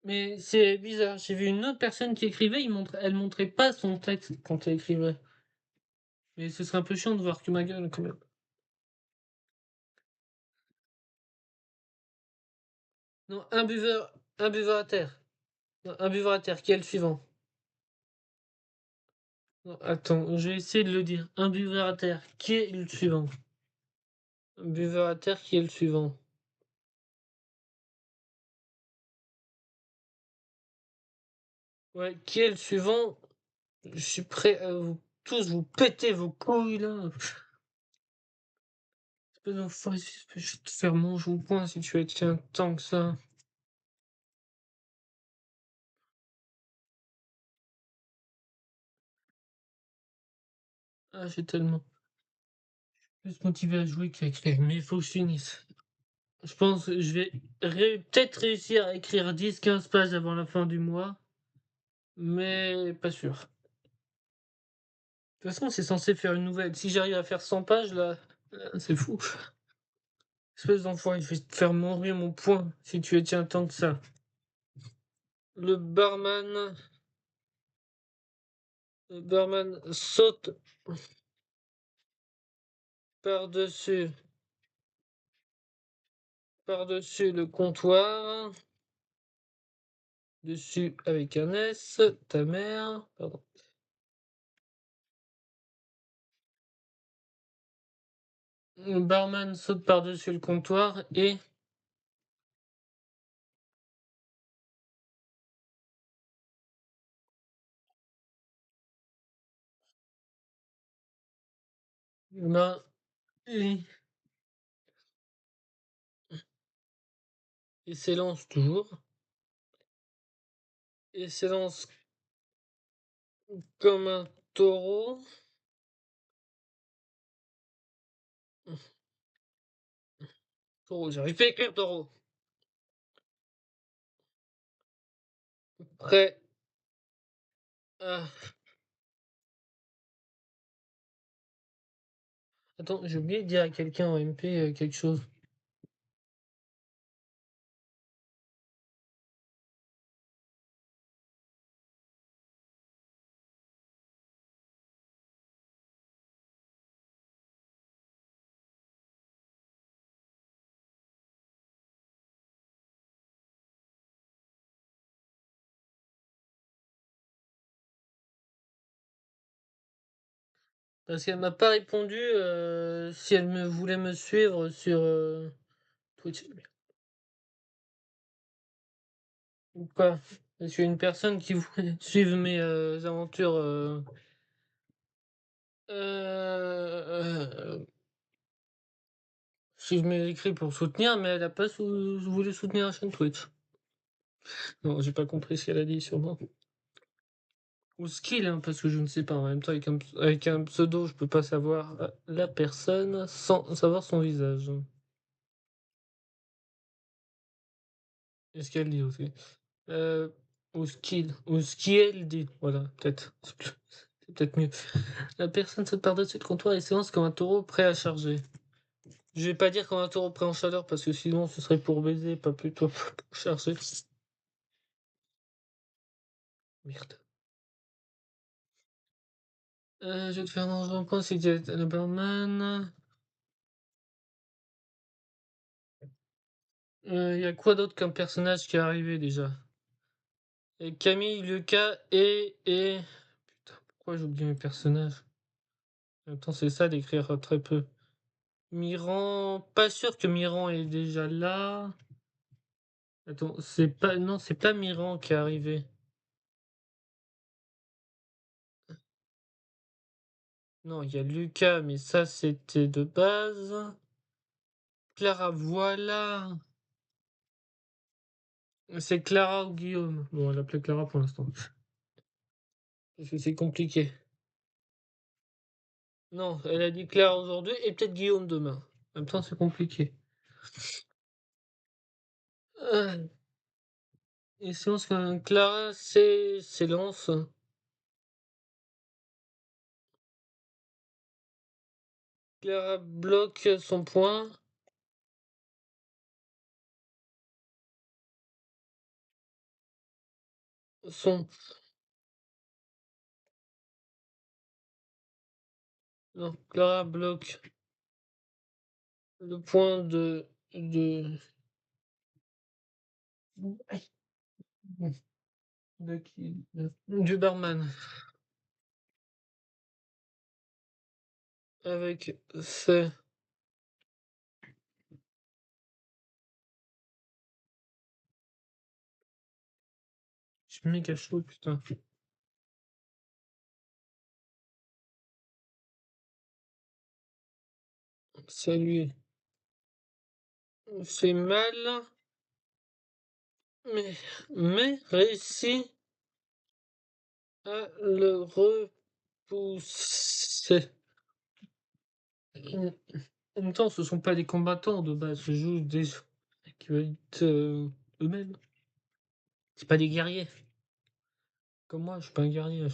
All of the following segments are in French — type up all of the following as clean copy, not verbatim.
Mais c'est bizarre, j'ai vu une autre personne qui écrivait, elle montrait pas son texte quand elle écrivait. Mais ce serait un peu chiant de voir que ma gueule quand même. Non, un buveur à terre. Non, un buveur à terre, qui est le suivant? Non, attends, je vais essayer de le dire. Un buveur à terre, qui est le suivant? Un buveur à terre, qui est le suivant? Ouais, qui est le suivant? Je suis prêt à vous tous vous péter vos couilles là. Espèce d'enfoiré, je vais te faire manger au point si tu tiens tant que ça. Ah, j'ai tellement plus motivé à jouer qu'à écrire, mais il faut que je finisse. Je pense que je vais peut-être réussir à écrire 10-15 pages avant la fin du mois, mais pas sûr. De toute façon, c'est censé faire une nouvelle. Si j'arrive à faire 100 pages là, c'est fou. Espèce d'enfoiré, je vais te faire mourir mon point si tu y tiens tant que ça. Le barman saute par-dessus par-dessus le comptoir, dessus avec un S, ta mère, pardon. Le barman saute par-dessus le comptoir et ben, et il s'élance toujours. Il s'élance comme un taureau. Taureau, j'arrive pas à écrire taureau. Prêt à... Attends, j'ai oublié de dire à quelqu'un en MP quelque chose. Parce qu'elle m'a pas répondu si elle me voulait me suivre sur Twitch. Ou pas. Je suis une personne qui voulait suivre mes aventures. Euh, suivre mes écrits pour soutenir, mais elle a pas voulu soutenir la chaîne Twitch. Non, j'ai pas compris ce qu'elle a dit sûrement. Ou skill, hein, parce que je ne sais pas. En même temps, avec un pseudo, je peux pas savoir la personne sans savoir son visage. Et ce qu'elle dit aussi. Euh, ou ce qu'elle dit. Voilà, peut-être. C'est peut-être mieux. La personne saute par-dessus le comptoir et s'élance comme un taureau prêt à charger. Je vais pas dire comme un taureau prêt en chaleur parce que sinon ce serait pour baiser, pas plutôt pour charger. Merde. Je vais te faire manger un point si tu es le barman. Il y a quoi d'autre comme personnage qui est arrivé déjà? Et Camille, Lucas et... Putain, pourquoi j'oublie mes personnages? En même temps, c'est ça d'écrire très peu. Miran, pas sûr que Miran est déjà là. Attends, c'est pas, non, c'est pas Miran qui est arrivé. Non, il y a Lucas, mais ça c'était de base. Clara, voilà. C'est Clara ou Guillaume. Bon, elle appelait Clara pour l'instant. Parce que c'est compliqué. Non, elle a dit Clara aujourd'hui et peut-être Guillaume demain. En même temps, c'est compliqué. Euh, Et sinon, Clara s'élance. Clara bloque son point. Son non, Clara bloque le point de aïe, de qui? Du barman avec ses je suis méga chaud, putain. Ça lui fait mal, mais réussit à le repousser. En même temps, ce sont pas des combattants de base, c'est juste des gens qui veulent être, eux-mêmes. C'est pas des guerriers. Comme moi, je suis pas un guerrier.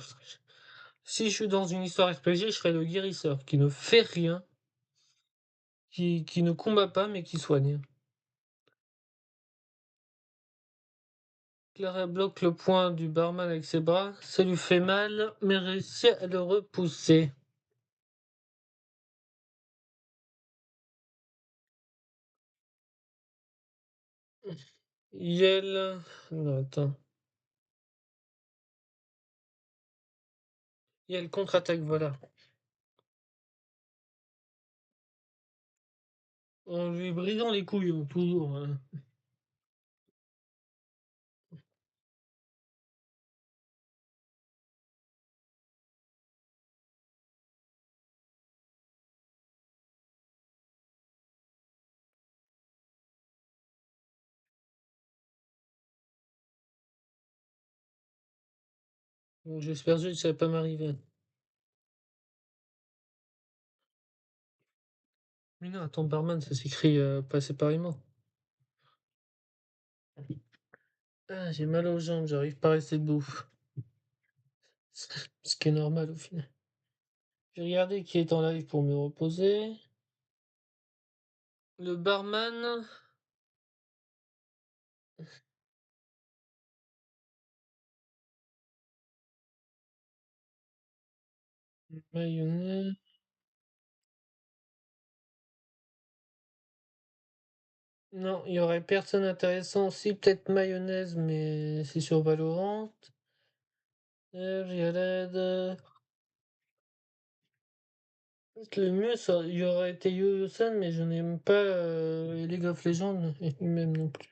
Si je suis dans une histoire RPG, je serais le guérisseur qui ne fait rien, qui ne combat pas mais qui soigne. Clara bloque le poing du barman avec ses bras, ça lui fait mal, mais réussit à le repousser. Yel. Non, attends. Yel contre-attaque, voilà. En lui brisant les couilles, toujours, hein. Donc, j'espère juste que ça va pas m'arriver. Mais non, attends, barman, ça s'écrit pas séparément. Ah, j'ai mal aux jambes, j'arrive pas à rester debout. Ce qui est normal au final. J'ai regardé qui est en live pour me reposer. Le barman, mayonnaise. Non, il y aurait personne intéressant. Si, peut-être mayonnaise, mais c'est sur Valorant. Riyad. Le mieux, ça, il y aurait été Yo-Yo-San, mais je n'aime pas League of Legends, et même non plus.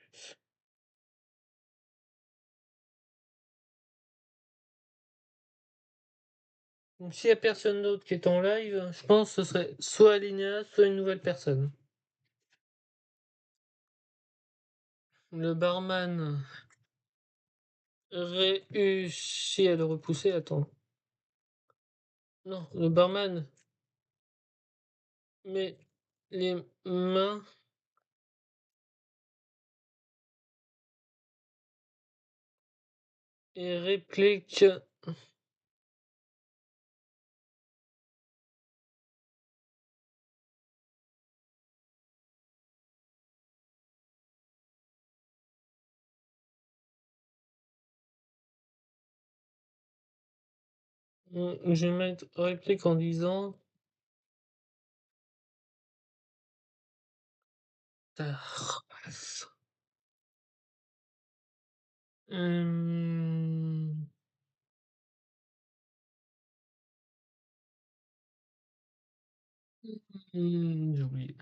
Donc, s'il y a personne d'autre qui est en live, je pense que ce serait soit Alinia, soit une nouvelle personne. Le barman réussit à le repousser. Attends. Non, le barman met les mains et réplique. Je vais mettre réplique en disant. Ta race. Hum, j'ai oublié.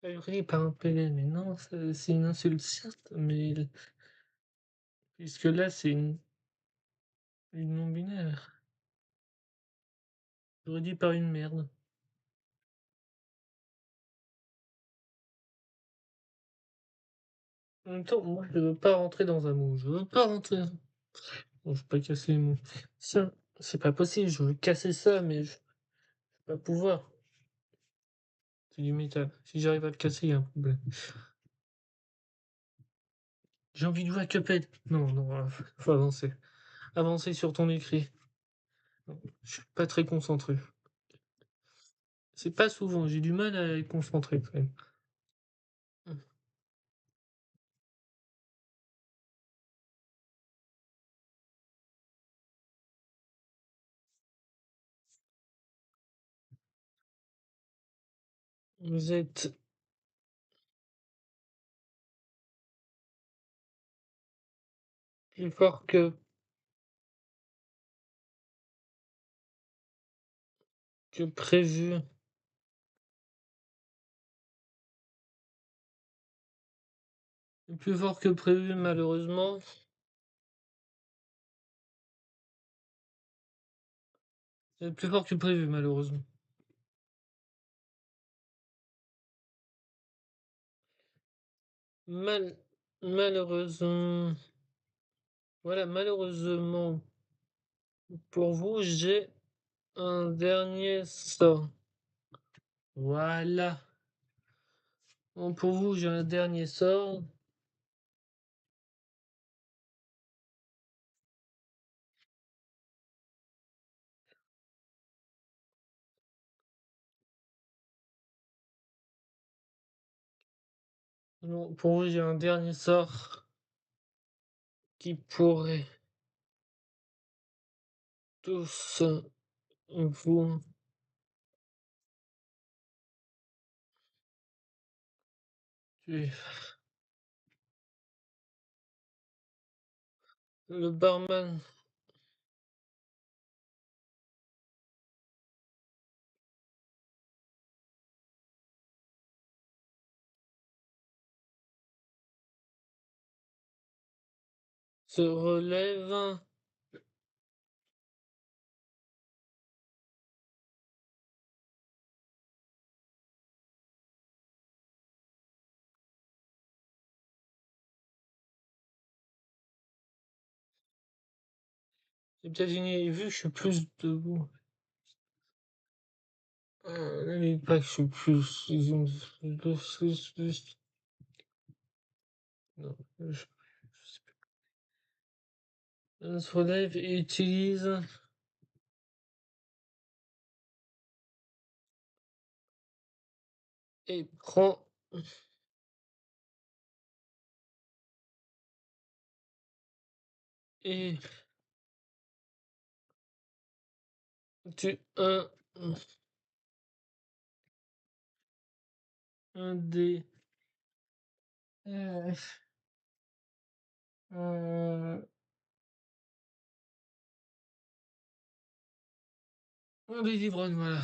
Ahuri par un PN, mais non, c'est une insulte, certes, mais puisque là, c'est une non-binaire. J'aurais dit par une merde. En même temps, moi, je veux pas rentrer dans un moule. Je veux pas rentrer bon, je veux pas casser les moules. Ça, c'est pas possible, je veux casser ça, mais je vais pas pouvoir. C'est du métal. Si j'arrive à le casser, il y a un problème. J'ai envie de jouer à Cuphead. Non, non, faut avancer. Avancer sur ton écrit. Non, je suis pas très concentré. C'est pas souvent, j'ai du mal à être concentré quand même. Mmh. Vous êtes plus fort que prévu. Plus fort que prévu malheureusement. Plus fort que prévu malheureusement. Mal malheureusement voilà, malheureusement pour vous, j'ai un dernier sort. Voilà. Bon, pour vous, j'ai un dernier sort non, pour vous, j'ai un dernier sort qui pourrait tous vous tuer. Le barman se relève c'est peut-être une vu que je suis plus debout, et pas que je suis plus non, je sais pas. Se relève et utilise et prend et tue un des, heu, heu, un des ivrognes, voilà.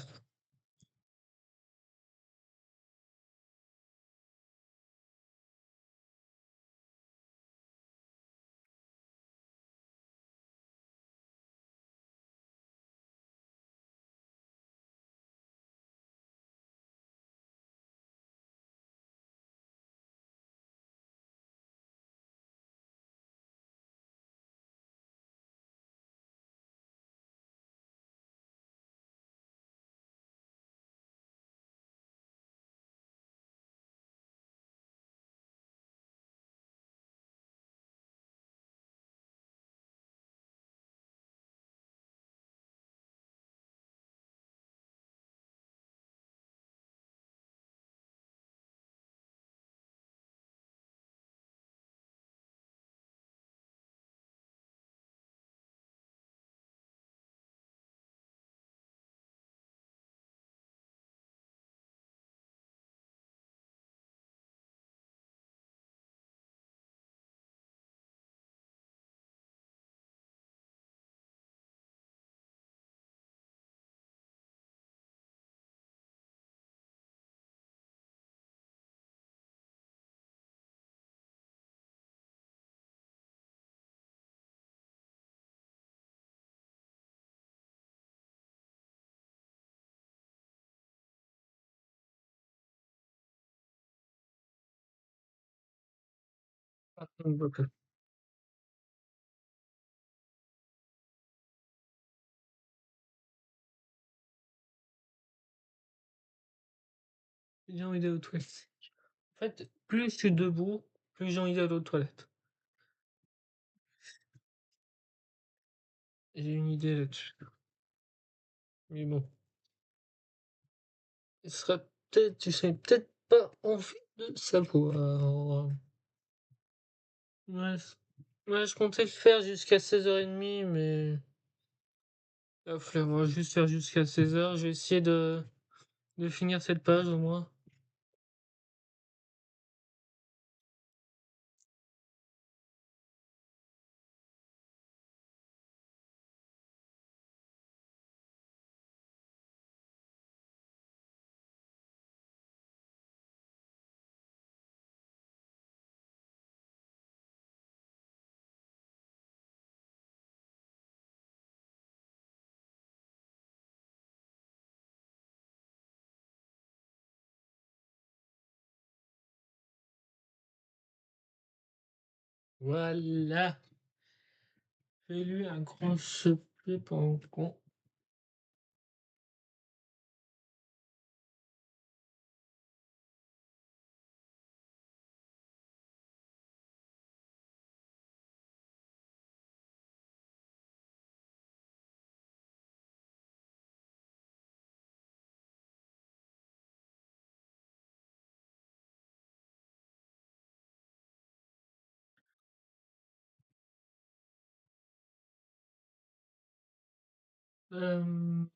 OK. J'ai envie d'aller aux toilettes. En fait, plus je suis debout, plus j'ai envie d'aller aux toilettes. J'ai une idée là-dessus. Mais bon, tu serais peut-être pas envie de savoir. Ouais, ouais, je comptais le faire jusqu'à 16h30, mais la flemme, on va juste faire jusqu'à 16h. Je vais essayer de finir cette page au moins. Voilà, fais-lui un grand soupir pendant qu'on. Hem,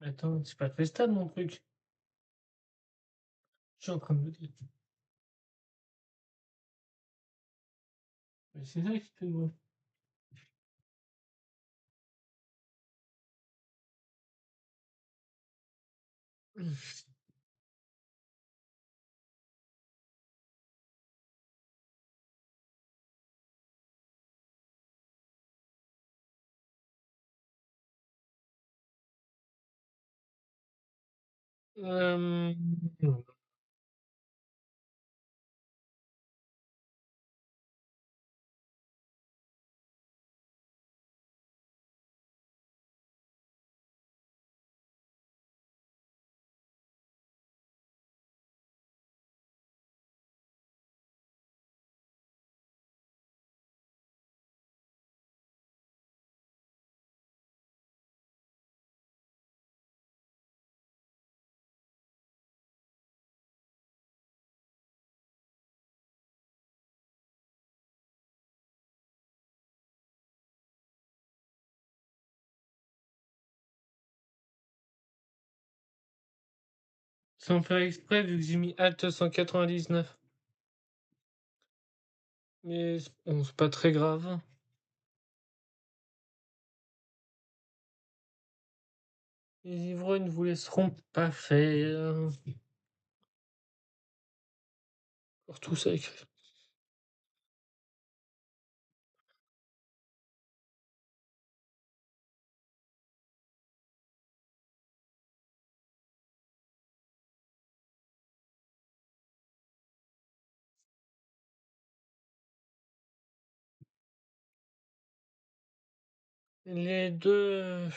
attends, c'est pas très stable mon truc. Je suis en train de me dire. Mais c'est ça qui fait moi. Hem, sans faire exprès vu que j'ai mis alt 199. Mais bon, c'est pas très grave. Les ivrognes ne vous laisseront pas faire. Pour tout ça écrit. Les 2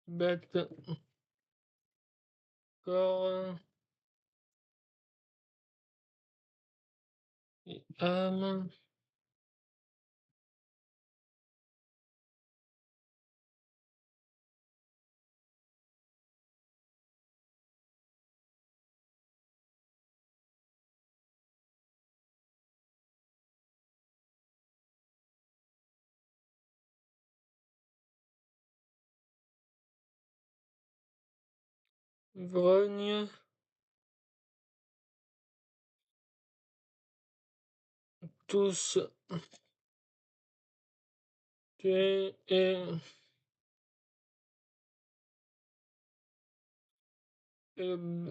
bêtes corps et âme, ivrogne, tous tués et hem,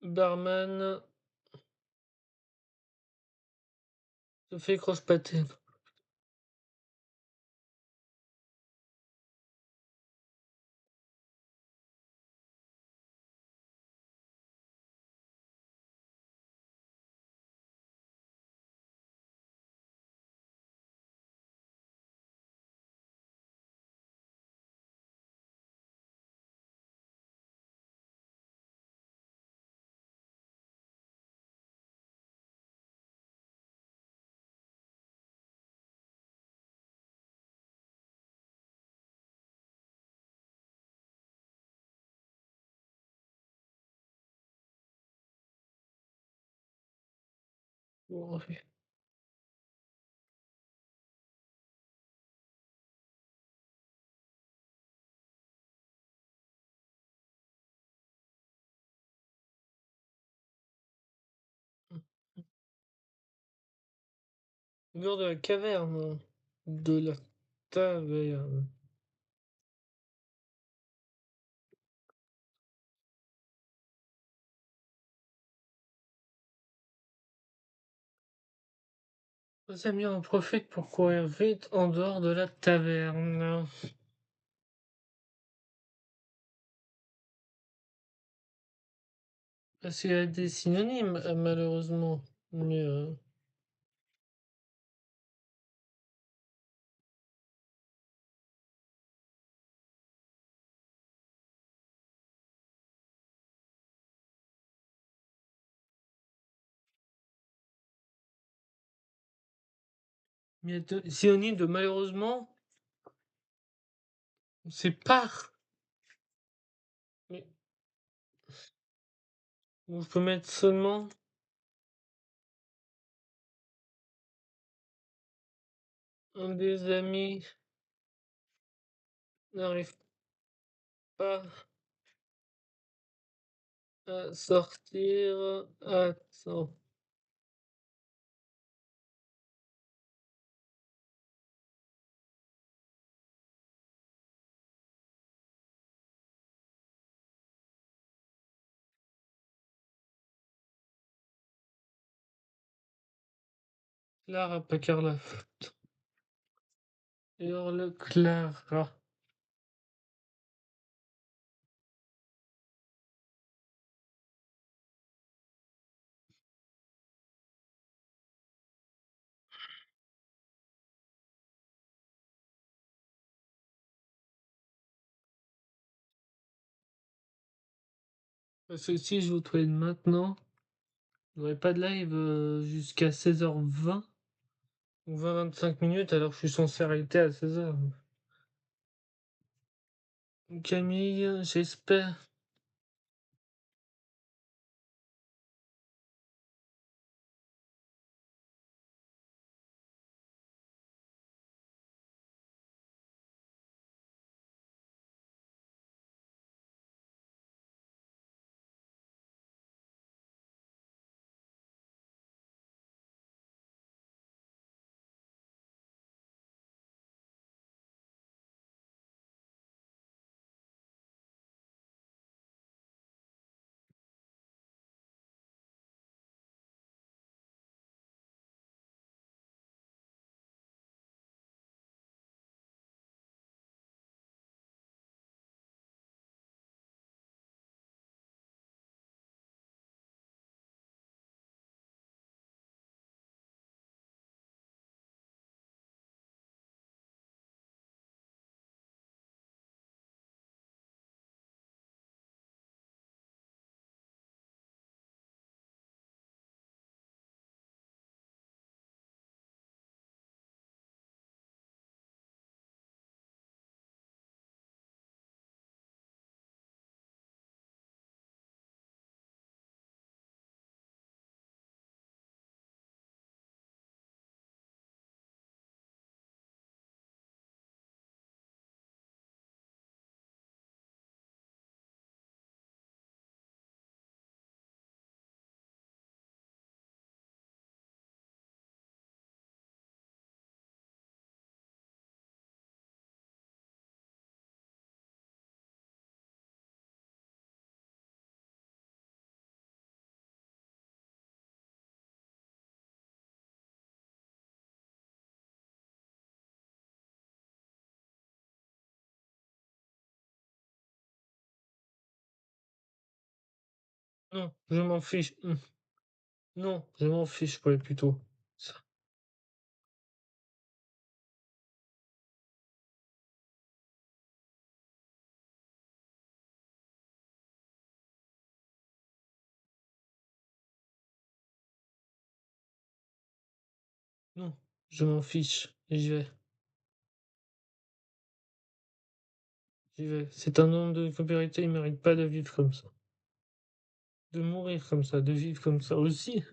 barman Ça fait croche-paté. Ouais. Mur de la caverne. De la taverne. Vos amis en profitent pour courir vite en dehors de la taverne. Parce qu'il y a des synonymes, malheureusement. Mais il y a deux synonymes de malheureusement, c'est par. Mais on peut mettre seulement un des amis n'arrive pas à sortir à temps. Clara, pas Carla. Hurle Clara. Parce que si je vais aux toilettes maintenant, j'aurai pas de live jusqu'à 16h20 ou 20-25 minutes alors que je suis censé arrêter à 16h. Camille, j'espère. Non, je m'en fiche. Non, je m'en fiche, ouais, plutôt. Ça. Non, je m'en fiche. J'y vais, j'y vais. C'est un homme de coopérité, il mérite pas de vivre comme ça. De mourir comme ça, de vivre comme ça aussi.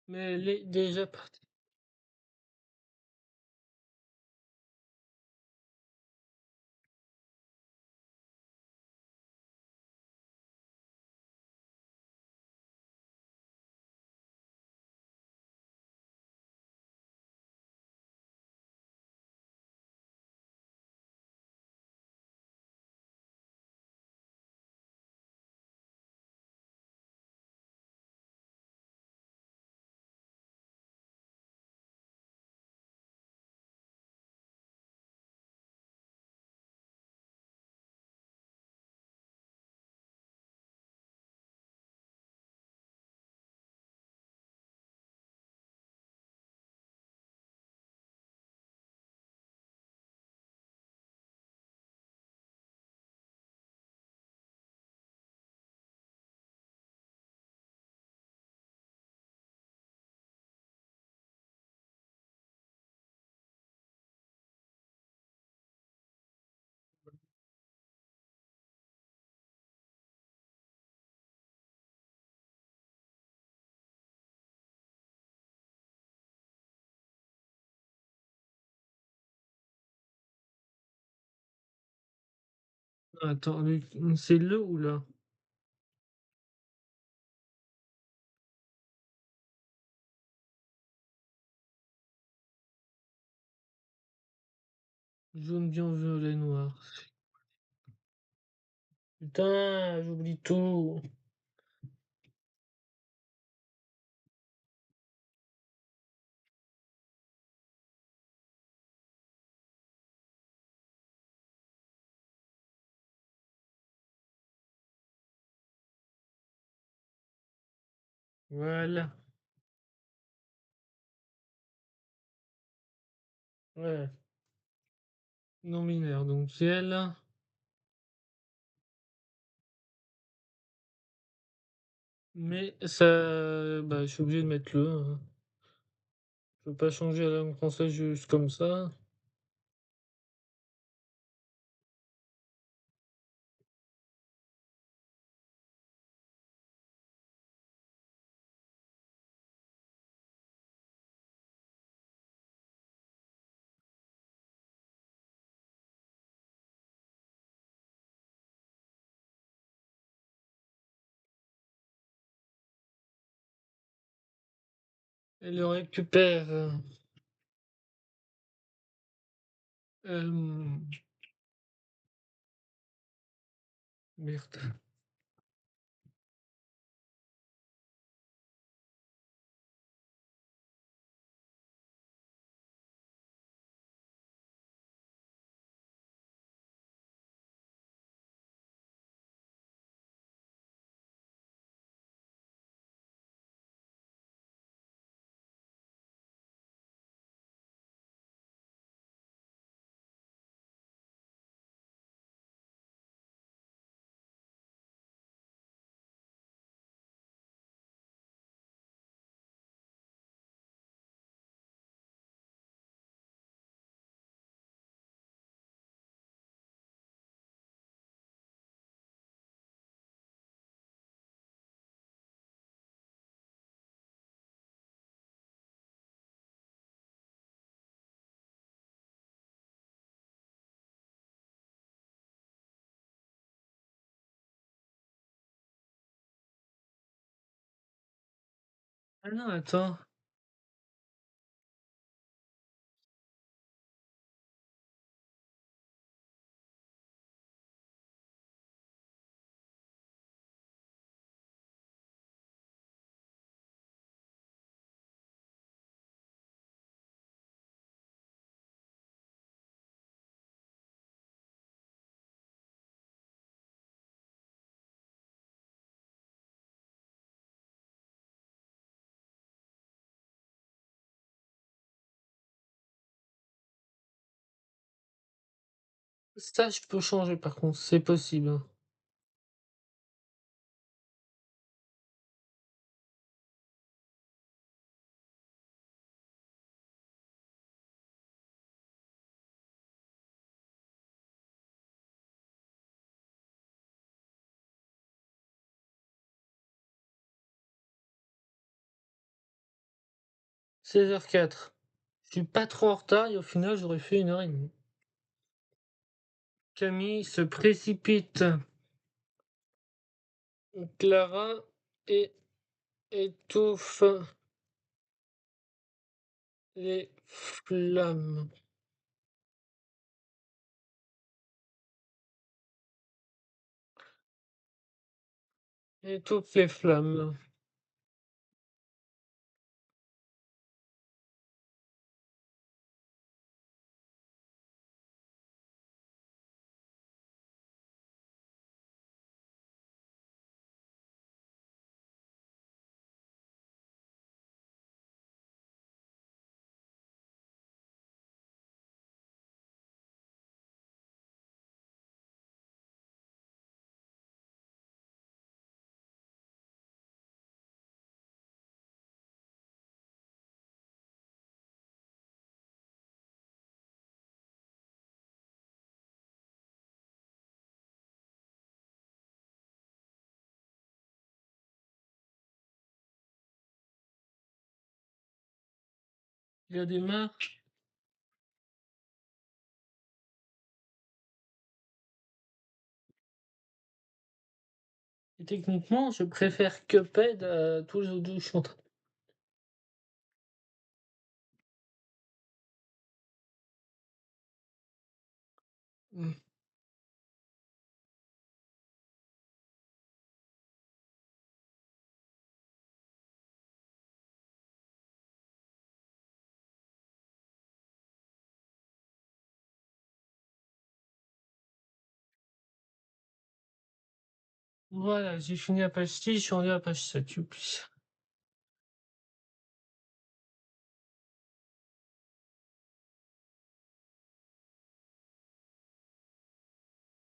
Mais elle est déjà partie. Attends, c'est le ou là? Jaune, blanc, violet, noir. Putain, j'oublie tout. Voilà. Ouais. Non binaire, donc c'est elle. Mais ça, bah, je suis obligé de mettre le, hein. Je peux pas changer la langue française juste comme ça. Elle le récupère. Euh, Merde. Ah non, attends, ça je peux changer par contre, c'est possible, hein. 16h04. Je suis pas trop en retard et au final j'aurais fait 1h30. Camille se précipite. Clara é étouffe les flammes. Étouffe les flammes. Il y a des marques et techniquement, je préfère Cuphead à tous les autres jeux que je suis en train mmh. Voilà, j'ai fini la page 6, je suis rendu à la page 7, youpi.